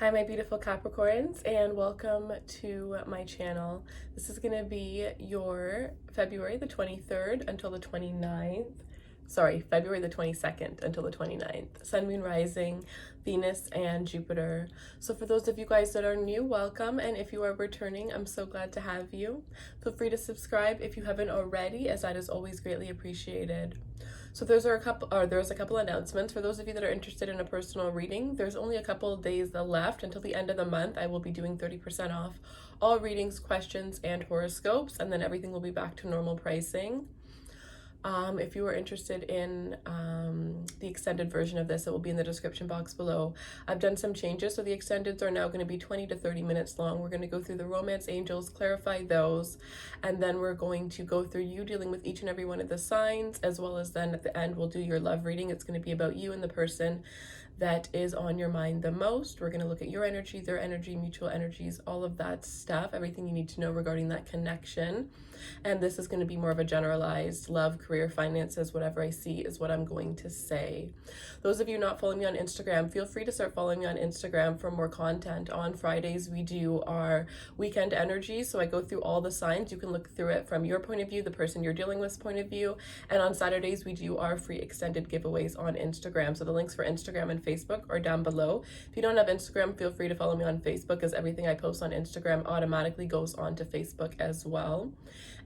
Hi my beautiful Capricorns, and welcome to my channel. This is going to be your February the 23rd until the 29th. Sorry, February the 22nd until the 29th. Sun, Moon, Rising, Venus, and Jupiter. So for those of you guys that are new, welcome. And if you are returning, I'm so glad to have you. Feel free to subscribe if you haven't already, as that is always greatly appreciated. So there's a couple announcements. For those of you that are interested in a personal reading, there's only a couple of days left until the end of the month. I will be doing 30% off all readings, questions, and horoscopes, and then everything will be back to normal pricing. If you are interested in the extended version of this, it will be in the description box below. I've done some changes, so the extendeds are now going to be 20 to 30 minutes long. We're going to go through the romance angels, clarify those, and then we're going to go through you dealing with each and every one of the signs, as well as then at the end we'll do your love reading. It's going to be about you and the person that is on your mind the most. We're going to look at your energy, their energy, mutual energies, all of that stuff, everything you need to know regarding that connection. And this is going to be more of a generalized love, career, finances, whatever I see is what I'm going to say. Those of you not following me on Instagram, feel free to start following me on Instagram for more content. On Fridays, we do our weekend energy. So I go through all the signs. You can look through it from your point of view, the person you're dealing with's point of view. And on Saturdays, we do our free extended giveaways on Instagram. So the links for Instagram and Facebook are down below. If you don't have Instagram, feel free to follow me on Facebook, as everything I post on Instagram automatically goes on to Facebook as well.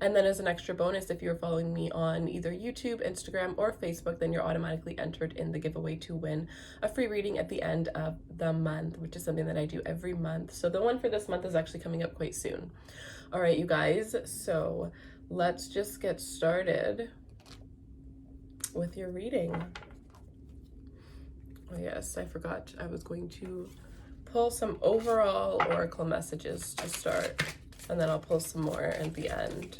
And then as an extra bonus, if you're following me on either YouTube, Instagram, or Facebook, then you're automatically entered in the giveaway to win a free reading at the end of the month, which is something that I do every month. So the one for this month is actually coming up quite soon. All right, you guys, so let's just get started with your reading. Oh yes, I forgot I was going to pull some overall oracle messages to start, and then I'll pull some more at the end.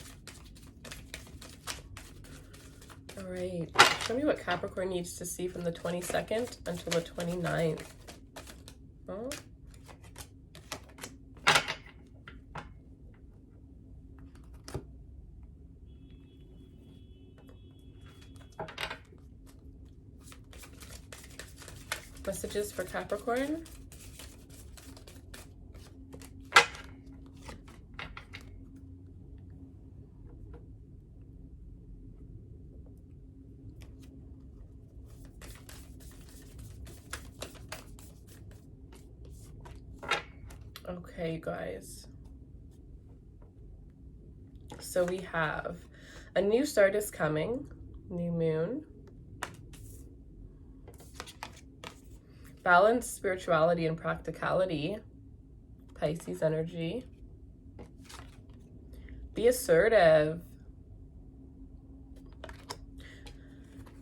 All right, show me what Capricorn needs to see from the 22nd until the 29th. Oh. Messages for Capricorn. Okay, you guys. So we have a new start is coming, new moon. Balance, spirituality, and practicality, Pisces energy. Be assertive.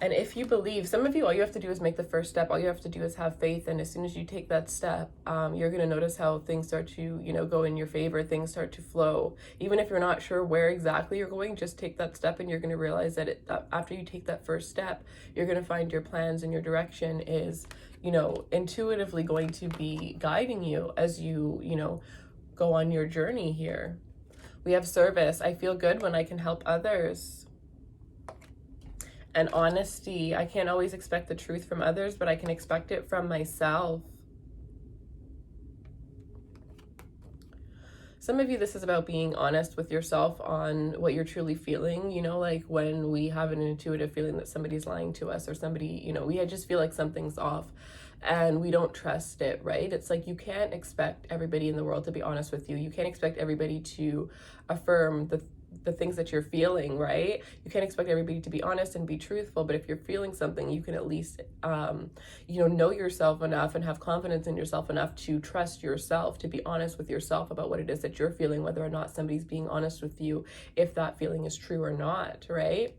And if you believe, some of you, all you have to do is make the first step. All you have to do is have faith. And as soon as you take that step, you're going to notice how things start to, go in your favor. Things start to flow. Even if you're not sure where exactly you're going, just take that step, and you're going to realize that after you take that first step, you're going to find your plans and your direction is, intuitively going to be guiding you as you, go on your journey here. We have service. I feel good when I can help others. And honesty. I can't always expect the truth from others, but I can expect it from myself. Some of you, this is about being honest with yourself on what you're truly feeling. Like when we have an intuitive feeling that somebody's lying to us, or somebody, we just feel like something's off and we don't trust it, right? It's like you can't expect everybody in the world to be honest with you. You can't expect everybody to affirm the things that you're feeling, right? You can't expect everybody to be honest and be truthful, but if you're feeling something, you can at least, know yourself enough and have confidence in yourself enough to trust yourself, to be honest with yourself about what it is that you're feeling, whether or not somebody's being honest with you, if that feeling is true or not, right?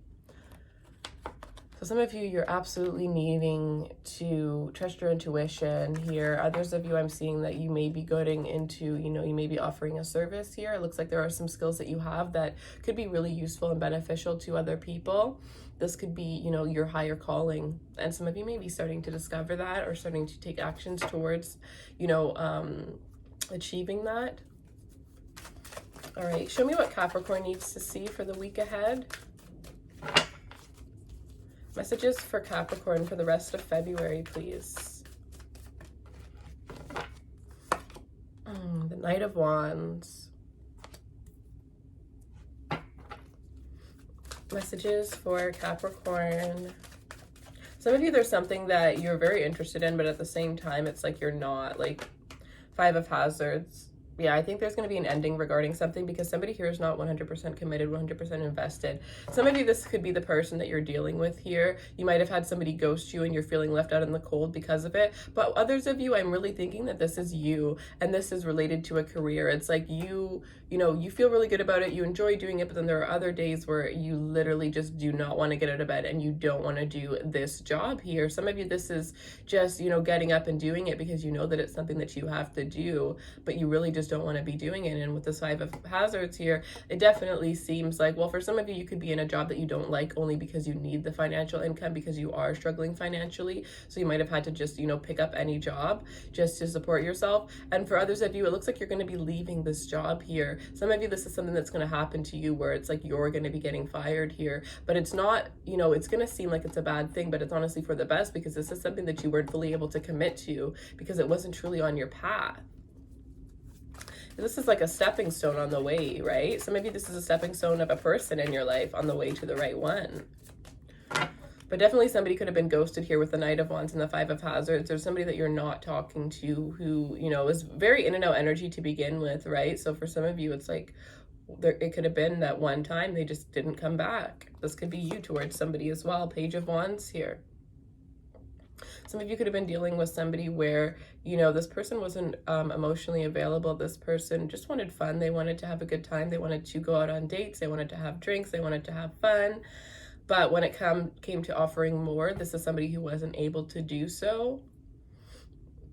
So some of you, you're absolutely needing to trust your intuition here. Others of you, I'm seeing that you may be going into, you may be offering a service here. It looks like there are some skills that you have that could be really useful and beneficial to other people. This could be, your higher calling. And some of you may be starting to discover that, or starting to take actions towards, achieving that. All right, show me what Capricorn needs to see for the week ahead. Messages for Capricorn for the rest of February, please. Knight of Wands. Messages for Capricorn. Some of you, there's something that you're very interested in, but at the same time, it's like you're not. Like, Five of Hazards. Yeah, I think there's going to be an ending regarding something because somebody here is not 100% committed, 100% invested. Some of you, this could be the person that you're dealing with here. You might have had somebody ghost you and you're feeling left out in the cold because of it. But others of you, I'm really thinking that this is you and this is related to a career. It's like you know, you feel really good about it. You enjoy doing it, but then there are other days where you literally just do not want to get out of bed and you don't want to do this job here. Some of you, this is just, you know, getting up and doing it because you know that it's something that you have to do, but you really just don't want to be doing it. And with this Five of Hazards here, it definitely seems like, well, for some of you, you could be in a job that you don't like only because you need the financial income because you are struggling financially. So you might have had to just, you know, pick up any job just to support yourself. And for others of you, it looks like you're going to be leaving this job here. Some of you, this is something that's going to happen to you where it's like you're going to be getting fired here, but it's not, you know, it's going to seem like it's a bad thing, but it's honestly for the best because this is something that you weren't fully able to commit to because it wasn't truly on your path. This is like a stepping stone on the way, right? Some of you, this is a stepping stone of a person in your life on the way to the right one. But definitely somebody could have been ghosted here with the Knight of Wands and the Five of Hazards. There's somebody that you're not talking to who, you know, is very in and out energy to begin with, right? So for some of you, it's like, it could have been that one time they just didn't come back. This could be you towards somebody as well. Page of Wands here. Some of you could have been dealing with somebody where, you know, this person wasn't emotionally available. This person just wanted fun. They wanted to have a good time. They wanted to go out on dates. They wanted to have drinks. They wanted to have fun. But when it came to offering more, this is somebody who wasn't able to do so.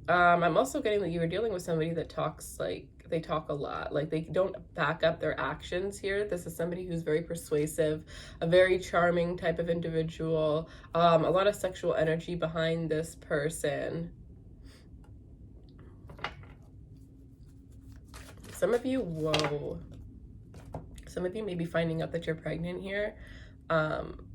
I'm also getting that you were dealing with somebody that talks like, they talk a lot, like they don't back up their actions here. This is somebody who's very persuasive, a very charming type of individual, a lot of sexual energy behind this person. Some of you, whoa, some of you may be finding out that you're pregnant here.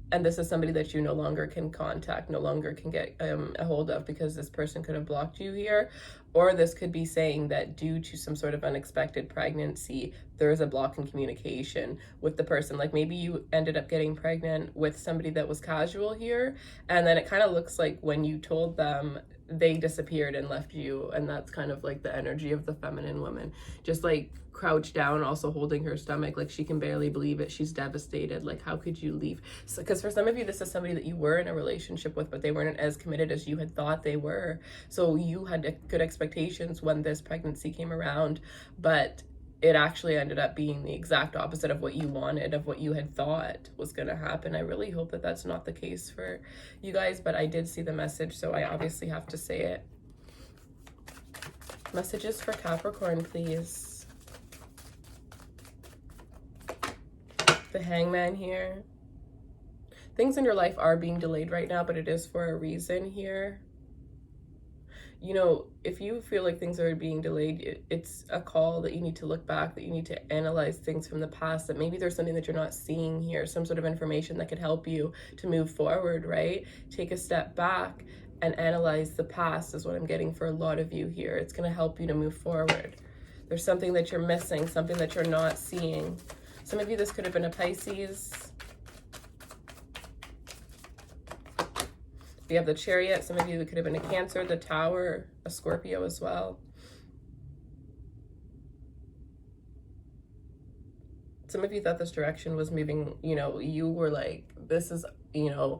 And this is somebody that you no longer can contact, no longer can get a hold of because this person could have blocked you here. Or this could be saying that due to some sort of unexpected pregnancy, there is a block in communication with the person. Like maybe you ended up getting pregnant with somebody that was casual here. And then it kind of looks like when you told them, they disappeared and left you. And that's kind of like the energy of the feminine woman. Just like crouched down, also holding her stomach, like she can barely believe it. She's devastated. Like, how could you leave? Because for some of you, this is somebody that you were in a relationship with, but they weren't as committed as you had thought they were. So you had good expectations when this pregnancy came around, but it actually ended up being the exact opposite of what you wanted, of what you had thought was going to happen. I really hope that that's not the case for you guys, but I did see the message, so I obviously have to say it. Messages for Capricorn, please. The Hangman here. Things in your life are being delayed right now, but it is for a reason here. You know, if you feel like things are being delayed, it's a call that you need to look back, that you need to analyze things from the past, that maybe there's something that you're not seeing here, some sort of information that could help you to move forward, right? Take a step back and analyze the past is what I'm getting for a lot of you here. It's going to help you to move forward. There's something that you're missing, something that you're not seeing. Some of you, this could have been a Pisces. We have the Chariot. Some of you, it could have been a Cancer, the Tower, a Scorpio as well. Some of you thought this direction was moving, you know, you were like, this is, you know,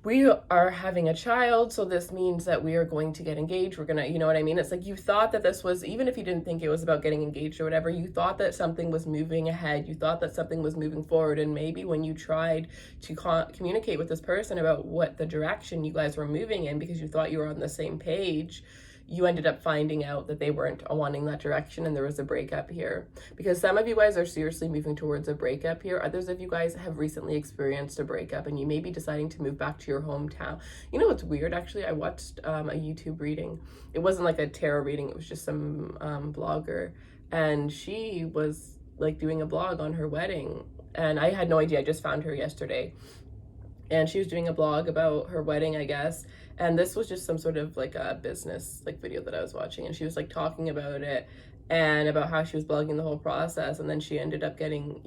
we are having a child, so this means that we are going to get engaged. We're gonna, you know what I mean? It's like you thought that this was, even if you didn't think it was about getting engaged or whatever, you thought that something was moving ahead. You thought that something was moving forward. And maybe when you tried to communicate with this person about what the direction you guys were moving in, because you thought you were on the same page, you ended up finding out that they weren't wanting that direction and there was a breakup here. Because some of you guys are seriously moving towards a breakup here. Others of you guys have recently experienced a breakup and you may be deciding to move back to your hometown. You know what's weird? Actually, I watched a YouTube reading. It wasn't like a tarot reading. It was just some blogger. And she was like doing a blog on her wedding. And I had no idea. I just found her yesterday. and she was doing a blog about her wedding, I guess. And this was just some sort of like a business like video that I was watching, and she was like talking about it and about how she was blogging the whole process. And then she ended up getting,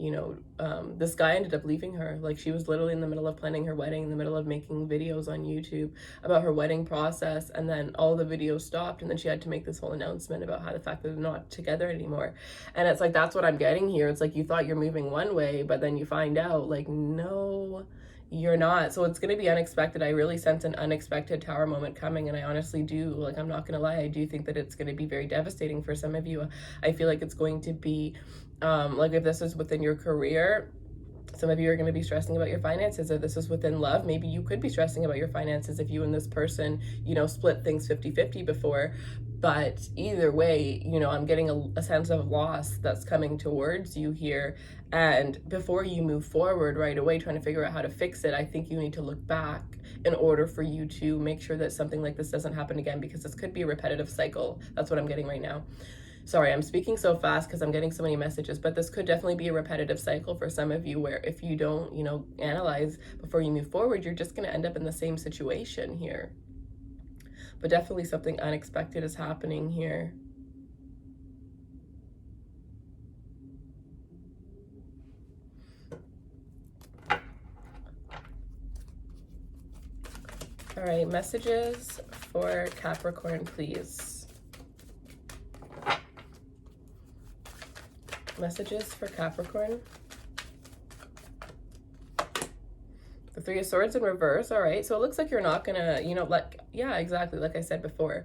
this guy ended up leaving her. Like, she was literally in the middle of planning her wedding, in the middle of making videos on YouTube about her wedding process, and then all the videos stopped, and then she had to make this whole announcement about how the fact that they're not together anymore. And it's like, that's what I'm getting here. It's like, you thought you're moving one way, but then you find out like, no, you're not. So it's going to be unexpected. I really sense an unexpected tower moment coming, and I honestly do, like, I'm not going to lie, I do think that it's going to be very devastating for some of you. I feel like it's going to be like, if this is within your career, some of you are going to be stressing about your finances. If this is within love, maybe you could be stressing about your finances if you and this person, split things 50-50 before. But either way, I'm getting a sense of loss that's coming towards you here. And before you move forward right away trying to figure out how to fix it, I think you need to look back in order for you to make sure that something like this doesn't happen again, because this could be a repetitive cycle. That's what I'm getting right now. Sorry, I'm speaking so fast because I'm getting so many messages, but this could definitely be a repetitive cycle for some of you, where if you don't, analyze before you move forward, you're just going to end up in the same situation here. But definitely something unexpected is happening here. All right, messages for Capricorn, please. Messages for Capricorn. The Three of Swords in reverse. All right, so it looks like you're not gonna, yeah, exactly, like I said before.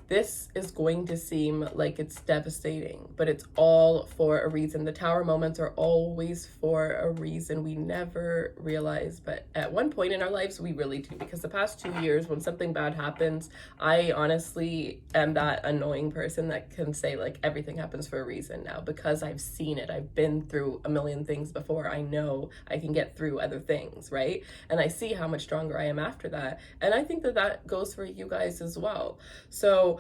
This is going to seem like it's devastating, but it's all for a reason. The tower moments are always for a reason. We never realize, but at one point in our lives, we really do. Because the past 2 years, when something bad happens, I honestly am that annoying person that can say, like, everything happens for a reason now, because I've seen it. I've been through a million things before. I know I can get through other things, right? And I see how much stronger I am after that. And I think that that goes for you guys as well. So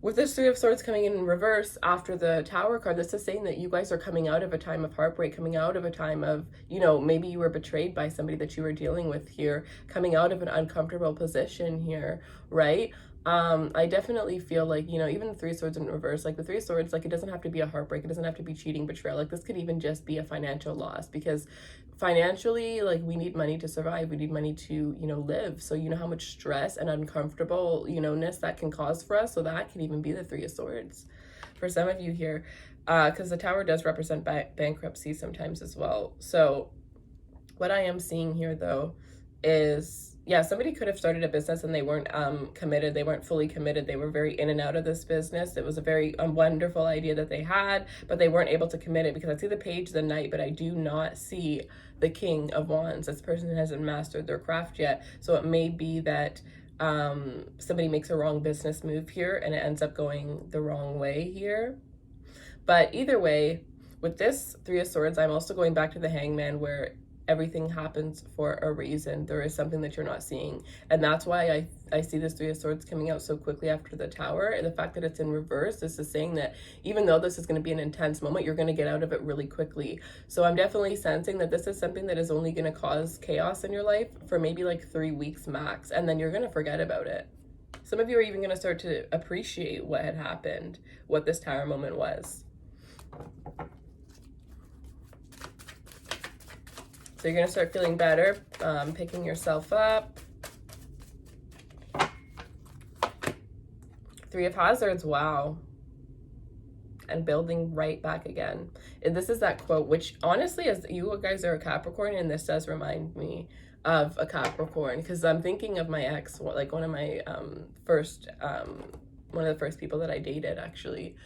with this Three of Swords coming in reverse after the Tower card, this is saying that you guys are coming out of a time of heartbreak, coming out of a time of, maybe you were betrayed by somebody that you were dealing with here, coming out of an uncomfortable position here, right? I definitely feel like, even the Three of Swords in reverse, like the Three of Swords, like, it doesn't have to be a heartbreak. It doesn't have to be cheating, betrayal. Like, this could even just be a financial loss, because financially, like, we need money to survive. We need money to, live. So how much stress and uncomfortable, ness that can cause for us. So that can even be the Three of Swords for some of you here, because the Tower does represent bankruptcy sometimes as well. So what I am seeing here, though, is, yeah, somebody could have started a business and they weren't committed. They weren't fully committed. They were very in and out of this business. It was a very wonderful idea that they had, but they weren't able to commit it, because I see the Page, the Knight, but I do not see the King of Wands. This person hasn't mastered their craft yet. So it may be that somebody makes a wrong business move here and it ends up going the wrong way here. But either way, with this Three of Swords, I'm also going back to the Hangman, where everything happens for a reason. There is something that you're not seeing. And that's why I see this Three of Swords coming out so quickly after the Tower. And the fact that it's in reverse, this is saying that even though this is going to be an intense moment, you're going to get out of it really quickly. So I'm definitely sensing that this is something that is only going to cause chaos in your life for maybe like 3 weeks max. And then you're going to forget about it. Some of you are even going to start to appreciate what had happened, what this Tower moment was. So you're going to start feeling better, picking yourself up. Three of Hazards, wow. And building right back again. And this is that quote, which honestly, as you guys are a Capricorn, and this does remind me of a Capricorn, because I'm thinking of my ex, like one of my one of the first people that I dated, actually.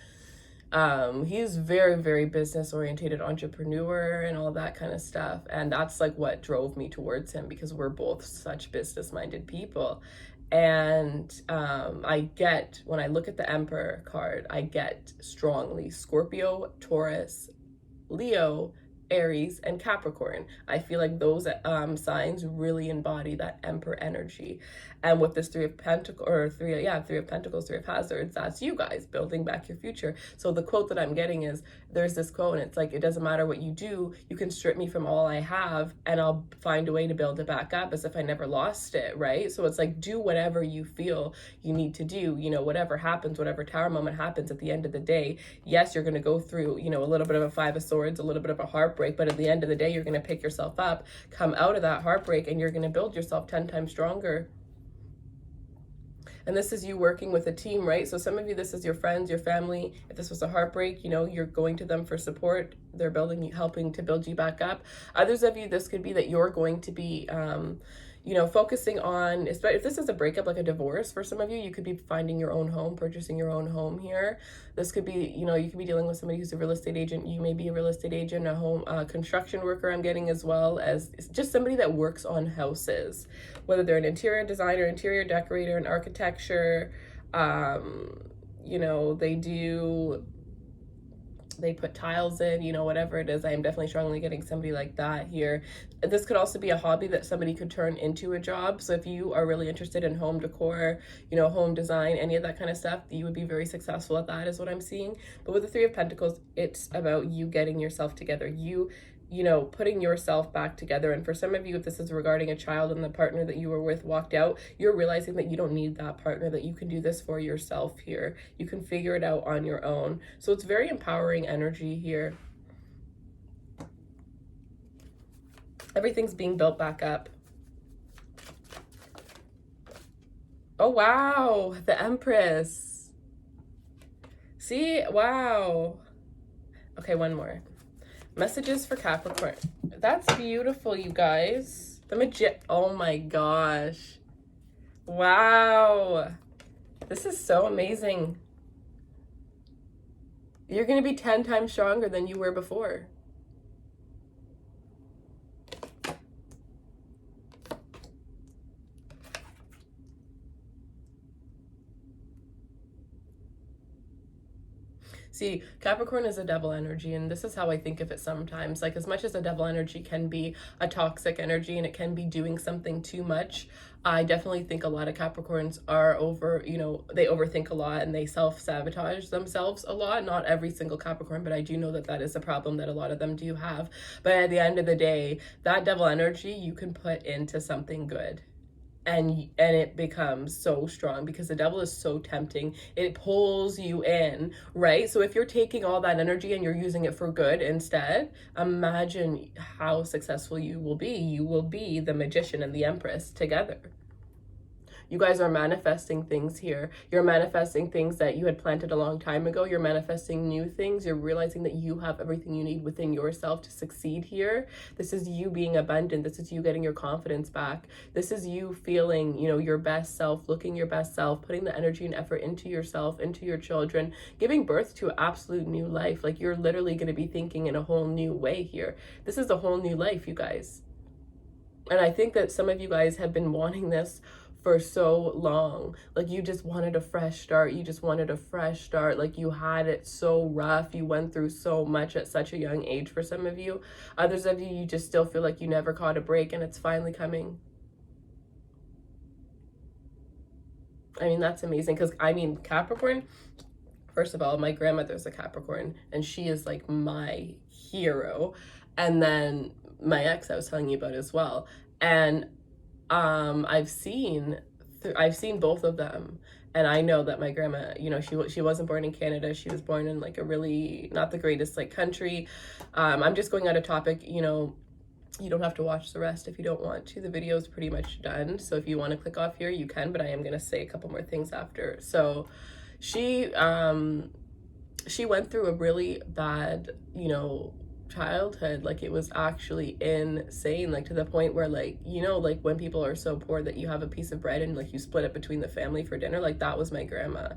He's very, very business oriented, entrepreneur and all that kind of stuff. And that's like what drove me towards him, because we're both such business minded people. And I get, when I look at the Emperor card, I get strongly Scorpio, Taurus, Leo, Aries, and Capricorn. I feel like those signs really embody that Emperor energy. And with this Three of Pentacles, or Three of Pentacles, Three of Hazards, that's you guys building back your future. So the quote that I'm getting is, there's this quote, and it's like, it doesn't matter what you do, you can strip me from all I have, and I'll find a way to build it back up as if I never lost it, right? So it's like, do whatever you feel you need to do, you know, whatever happens, whatever tower moment happens at the end of the day. Yes, you're going to go through, you know, a little bit of a Five of Swords, a little bit of a heartbreak, but at the end of the day, you're going to pick yourself up, come out of that heartbreak, and you're going to build yourself 10 times stronger. And this is you working with a team, right? So some of you, this is your friends, your family. If this was a heartbreak, you know, you're going to them for support. They're helping to build you back up. Others of you, this could be that you're going to be, you know, focusing on, if this is a breakup, like a divorce, for some of you, you could be finding your own home, purchasing your own home here. This could be, you know, you could be dealing with somebody who's a real estate agent. You may be a real estate agent, a home construction worker, I'm getting, as well as just somebody that works on houses, whether they're an interior designer, interior decorator, an architecture, you know, they put tiles in, you know, whatever it is. I am definitely strongly getting somebody like that here. This could also be a hobby that somebody could turn into a job. So if you are really interested in home decor, you know, home design, any of that kind of stuff, you would be very successful at that, is what I'm seeing. But with the Three of Pentacles, it's about you getting yourself together, you know, putting yourself back together. And for some of you, if this is regarding a child and the partner that you were with walked out, you're realizing that you don't need that partner, that you can do this for yourself here. You can figure it out on your own. So it's very empowering energy here. Everything's being built back up. Oh, wow. The Empress. See? Wow. Okay, one more. Messages for Capricorn. That's beautiful, you guys. Oh my gosh. Wow. This is so amazing. You're going to be 10 times stronger than you were before. See, Capricorn is a devil energy, and this is how I think of it sometimes. Like, as much as a devil energy can be a toxic energy and it can be doing something too much, I definitely think a lot of Capricorns are they overthink a lot and they self-sabotage themselves a lot. Not every single Capricorn, but I do know that that is a problem that a lot of them do have. But at the end of the day, that devil energy you can put into something good. And it becomes so strong because the devil is so tempting. It pulls you in, right? So if you're taking all that energy and you're using it for good instead, imagine how successful you will be. You will be the Magician and the Empress together. You guys are manifesting things here. You're manifesting things that you had planted a long time ago. You're manifesting new things. You're realizing that you have everything you need within yourself to succeed here. This is you being abundant. This is you getting your confidence back. This is you feeling, you know, your best self, looking your best self, putting the energy and effort into yourself, into your children, giving birth to an absolute new life. Like, you're literally going to be thinking in a whole new way here. This is a whole new life, you guys. And I think that some of you guys have been wanting this for so long. Like, you just wanted a fresh start. You just wanted a fresh start. Like, you had it so rough. You went through so much at such a young age for some of you. Others of you, you just still feel like you never caught a break and it's finally coming. I mean, that's amazing because, I mean, Capricorn, first of all, my grandmother's a Capricorn and she is like my hero. And then my ex I was telling you about as well. And I've seen both of them, and I know that my grandma, you know, she wasn't born in Canada. She was born in like a really not the greatest like country. I'm just going out of topic, you know. You don't have to watch the rest if you don't want to. The video is pretty much done, so if you want to click off here, you can. But I am gonna say a couple more things after. So, she went through a really bad, you know, childhood. Like, it was actually insane, like to the point where, like, you know, like when people are so poor that you have a piece of bread and like you split it between the family for dinner. Like, that was my grandma.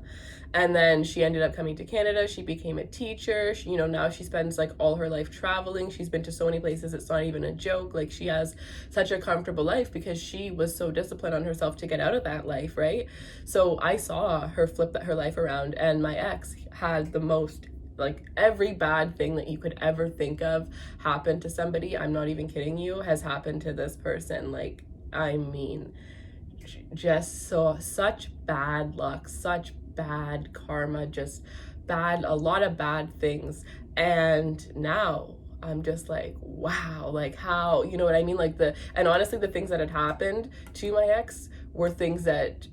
And then she ended up coming to Canada. She became a teacher. She, you know, now she spends like all her life traveling. She's been to so many places it's not even a joke. Like, she has such a comfortable life because she was so disciplined on herself to get out of that life, right? So I saw her flip her life around, and my ex had the most like every bad thing that you could ever think of happened to somebody. I'm not even kidding you, has happened to this person. Like, I mean, just such bad luck, such bad karma, just bad, a lot of bad things. And now I'm just like, wow, like how, you know what I mean? Like and honestly, the things that had happened to my ex were things that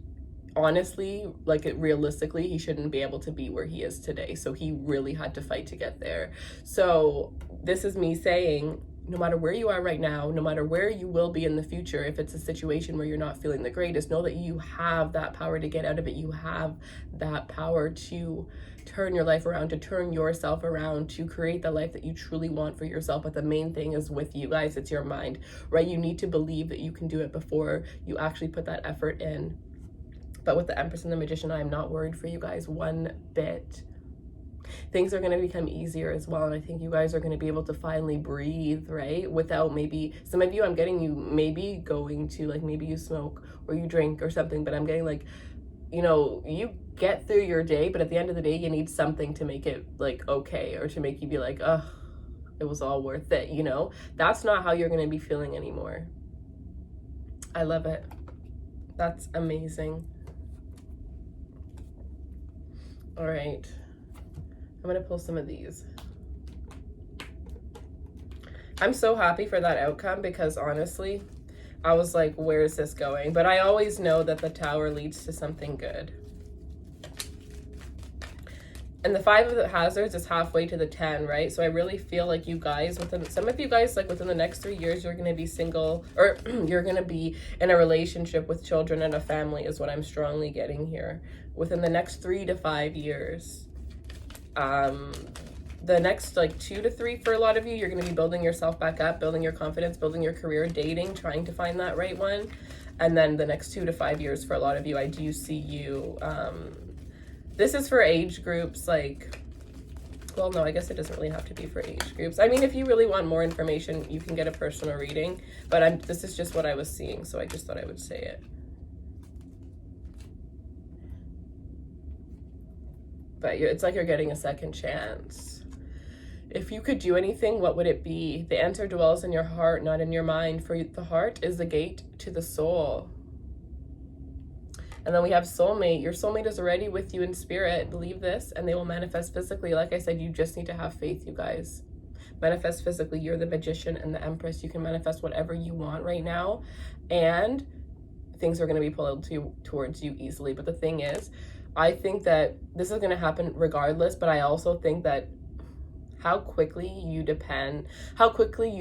honestly, like realistically, he shouldn't be able to be where he is today. So he really had to fight to get there. So this is me saying, no matter where you are right now, no matter where you will be in the future, if it's a situation where you're not feeling the greatest, know that you have that power to get out of it. You have that power to turn your life around, to turn yourself around, to create the life that you truly want for yourself. But the main thing is with you guys, it's your mind, right? You need to believe that you can do it before you actually put that effort in. But with the Empress and the Magician, I am not worried for you guys one bit. Things are going to become easier as well, and I think you guys are going to be able to finally breathe, right? Without maybe, some of you, I'm getting you maybe going to, like, maybe you smoke or you drink or something, but I'm getting like, you know, you get through your day, but at the end of the day, you need something to make it like okay, or to make you be like, oh, it was all worth it, you know? That's not how you're going to be feeling anymore. I love it. That's amazing. All right. I'm gonna pull some of these. I'm so happy for that outcome, because honestly, I was like, where is this going? But I always know that the Tower leads to something good. And the 5 of the Hazards is halfway to the 10, right? So I really feel like you guys, some of you guys, like within the next 3 years, you're gonna be single, or you're gonna be in a relationship with children and a family, is what I'm strongly getting here. Within the next 3 to 5 years. The next like 2 to 3 for a lot of you, you're going to be building yourself back up, building your confidence, building your career, dating, trying to find that right one. And then the next 2 to 5 years for a lot of you, I do see you, this is for age groups, like, well, no, I guess it doesn't really have to be for age groups. I mean, if you really want more information, you can get a personal reading, but this is just what I was seeing, so I just thought I would say it. But it's like you're getting a second chance. If you could do anything, what would it be? The answer dwells in your heart, not in your mind. For the heart is the gate to the soul. And then we have soulmate. Your soulmate is already with you in spirit. Believe this, and they will manifest physically. Like I said, you just need to have faith, you guys. Manifest physically. You're the Magician and the Empress. You can manifest whatever you want right now. And things are going to be pulled towards you easily. But the thing is, I think that this is going to happen regardless, but I also think that how quickly you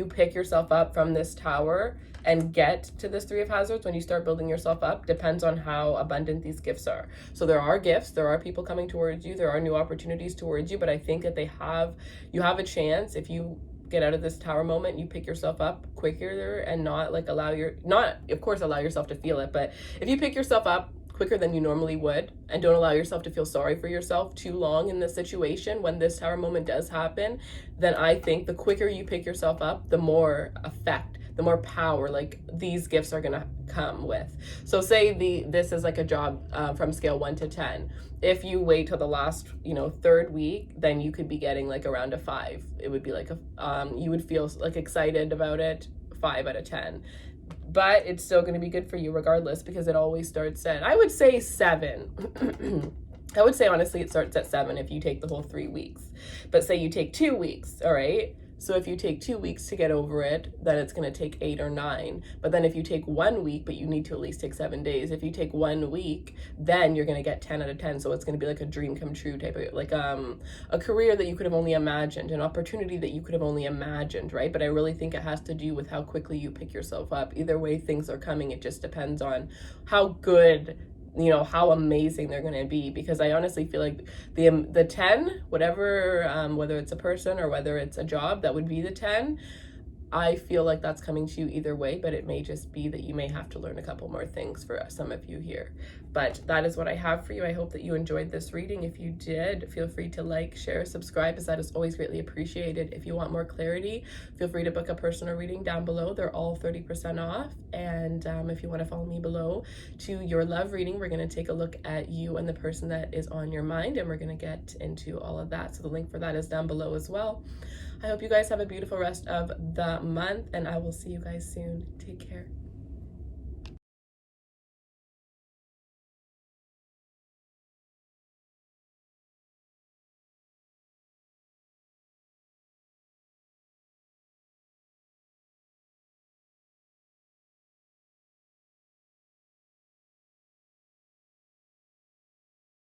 pick yourself up from this Tower and get to this 3 of Hazards when you start building yourself up depends on how abundant these gifts are. So there are gifts, there are people coming towards you, there are new opportunities towards you, but I think that you have a chance if you get out of this Tower moment, you pick yourself up quicker and not like of course allow yourself to feel it, but if you pick yourself up quicker than you normally would, and don't allow yourself to feel sorry for yourself too long in this situation when this Tower moment does happen, then I think the quicker you pick yourself up, the more effect, the more power like these gifts are gonna come with. So say this is like a job from scale 1 to 10. If you wait till the last, 3rd week, then you could be getting like around a 5. It would be like you would feel like excited about it, 5 out of 10. But it's still going to be good for you regardless, because it always starts at, I would say 7. I would say honestly it starts at 7 if you take the whole 3 weeks. But say you take 2 weeks, all right? So if you take 2 weeks to get over it, then it's going to take 8 or 9. But then if you take 1 week, but you need to at least take 7 days. If you take 1 week, then you're going to get 10 out of 10. So it's going to be like a dream come true type of, like a career that you could have only imagined, an opportunity that you could have only imagined, right? But I really think it has to do with how quickly you pick yourself up. Either way, things are coming. It just depends on how good, how amazing they're going to be, because I honestly feel like the 10, whatever, whether it's a person or whether it's a job, that would be the 10. I feel like that's coming to you either way, but it may just be that you may have to learn a couple more things for some of you here. But that is what I have for you. I hope that you enjoyed this reading. If you did, feel free to like, share, subscribe, as that is always greatly appreciated. If you want more clarity, feel free to book a personal reading down below. They're all 30% off. And if you want to follow me below to your love reading, we're going to take a look at you and the person that is on your mind, and we're going to get into all of that. So the link for that is down below as well. I hope you guys have a beautiful rest of the month, and I will see you guys soon. Take care.